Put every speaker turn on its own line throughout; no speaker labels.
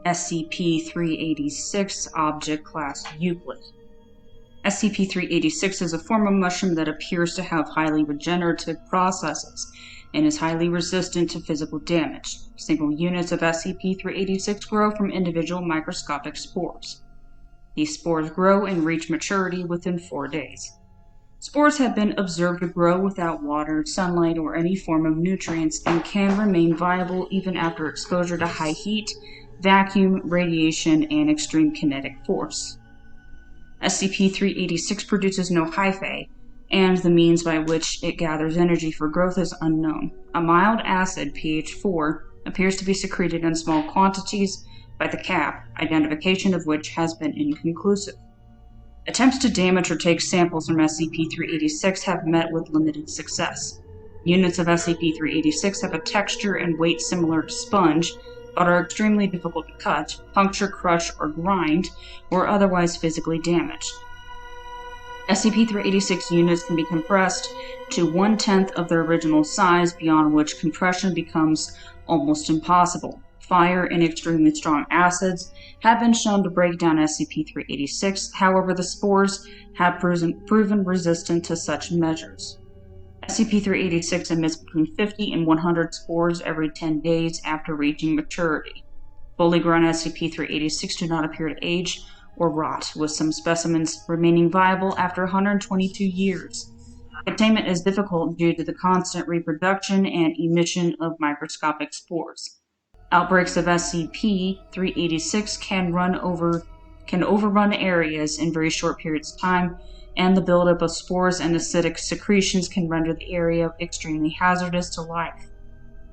SCP-386 Object Class Euclid. SCP-386 is a form of mushroom that appears to have highly regenerative processes and is highly resistant to physical damage. Single units of SCP-386 grow from individual microscopic spores. These spores grow and reach maturity within 4 days. Spores have been observed to grow without water, sunlight, or any form of nutrients and can remain viable even after exposure to high heat, vacuum, radiation, and extreme kinetic force. SCP-386 produces no hyphae, and the means by which it gathers energy for growth is unknown. A mild acid, pH 4, appears to be secreted in small quantities by the cap, identification of which has been inconclusive. Attempts to damage or take samples from SCP-386 have met with limited success. Units of SCP-386 have a texture and weight similar to sponge, but are extremely difficult to cut, puncture, crush, or grind, or otherwise physically damaged. SCP-386 units can be compressed to 1/10 of their original size, beyond which compression becomes almost impossible. Fire and extremely strong acids have been shown to break down SCP-386, however the spores have proven resistant to such measures. SCP-386 emits between 50 and 100 spores every 10 days after reaching maturity. Fully grown SCP-386 do not appear to age or rot, with some specimens remaining viable after 122 years. Containment is difficult due to the constant reproduction and emission of microscopic spores. Outbreaks of SCP-386 can overrun areas in very short periods of time, and the buildup of spores and acidic secretions can render the area extremely hazardous to life.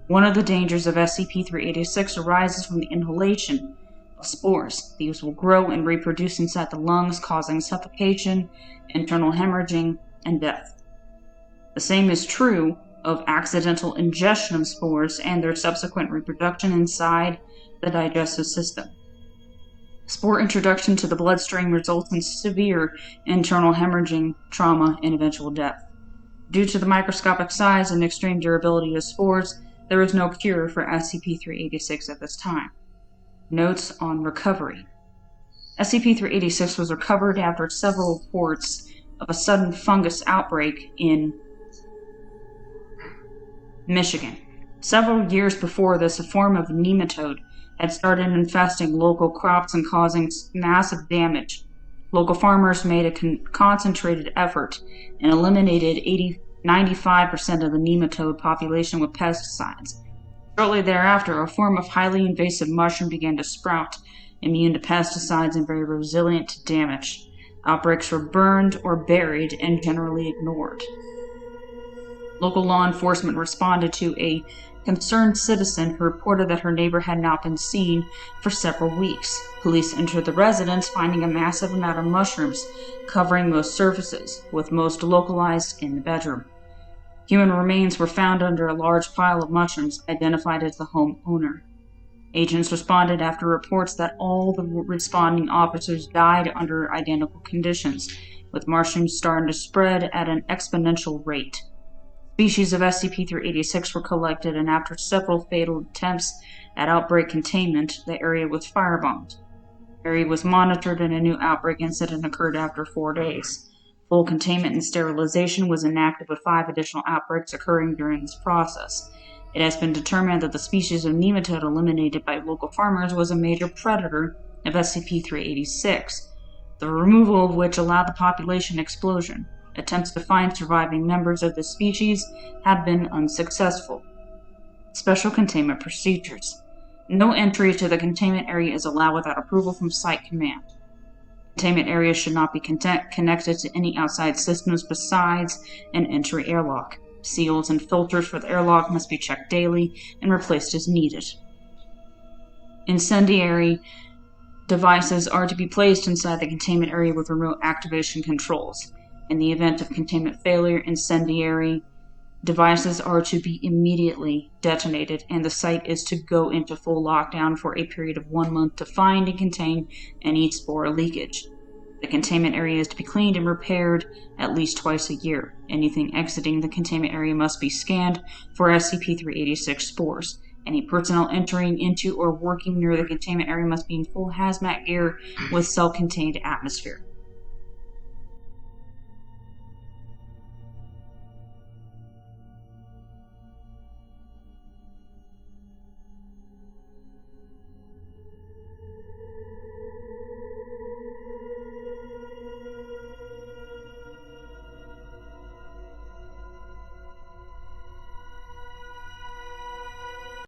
One of the dangers of SCP-386 arises from the inhalation of spores. These will grow and reproduce inside the lungs, causing suffocation, internal hemorrhaging, and death. The same is true of accidental ingestion of spores and their subsequent reproduction inside the digestive system. Spore introduction to the bloodstream results in severe internal hemorrhaging, trauma, and eventual death. Due to the microscopic size and extreme durability of spores, there is no cure for SCP-386 at this time. Notes on recovery. SCP-386 was recovered after several reports of a sudden fungus outbreak in Michigan. Several years before this, a form of nematode had started infesting local crops and causing massive damage. Local farmers made a concentrated effort and eliminated 95% of the nematode population with pesticides. Shortly thereafter, a form of highly invasive mushroom began to sprout, immune to pesticides and very resilient to damage. Outbreaks were burned or buried and generally ignored. Local law enforcement responded to a concerned citizen who reported that her neighbor had not been seen for several weeks. Police entered the residence, finding a massive amount of mushrooms covering most surfaces, with most localized in the bedroom. Human remains were found under a large pile of mushrooms, identified as the home owner. Agents responded after reports that all the responding officers died under identical conditions, with mushrooms starting to spread at an exponential rate. Species of SCP-386 were collected, and after several fatal attempts at outbreak containment, the area was firebombed. The area was monitored, and a new outbreak incident occurred after 4 days. Full containment and sterilization was enacted, with 5 additional outbreaks occurring during this process. It has been determined that the species of nematode eliminated by local farmers was a major predator of SCP-386, the removal of which allowed the population explosion. Attempts to find surviving members of this species have been unsuccessful. Special containment procedures. No entry to the containment area is allowed without approval from Site Command. Containment areas should not be connected to any outside systems besides an entry airlock. Seals and filters for the airlock must be checked daily and replaced as needed. Incendiary devices are to be placed inside the containment area with remote activation controls. In the event of containment failure, incendiary devices are to be immediately detonated, and the site is to go into full lockdown for a period of 1 month to find and contain any spore leakage. The containment area is to be cleaned and repaired at least twice a year. Anything exiting the containment area must be scanned for SCP-386 spores. Any personnel entering into or working near the containment area must be in full hazmat gear with self-contained atmosphere.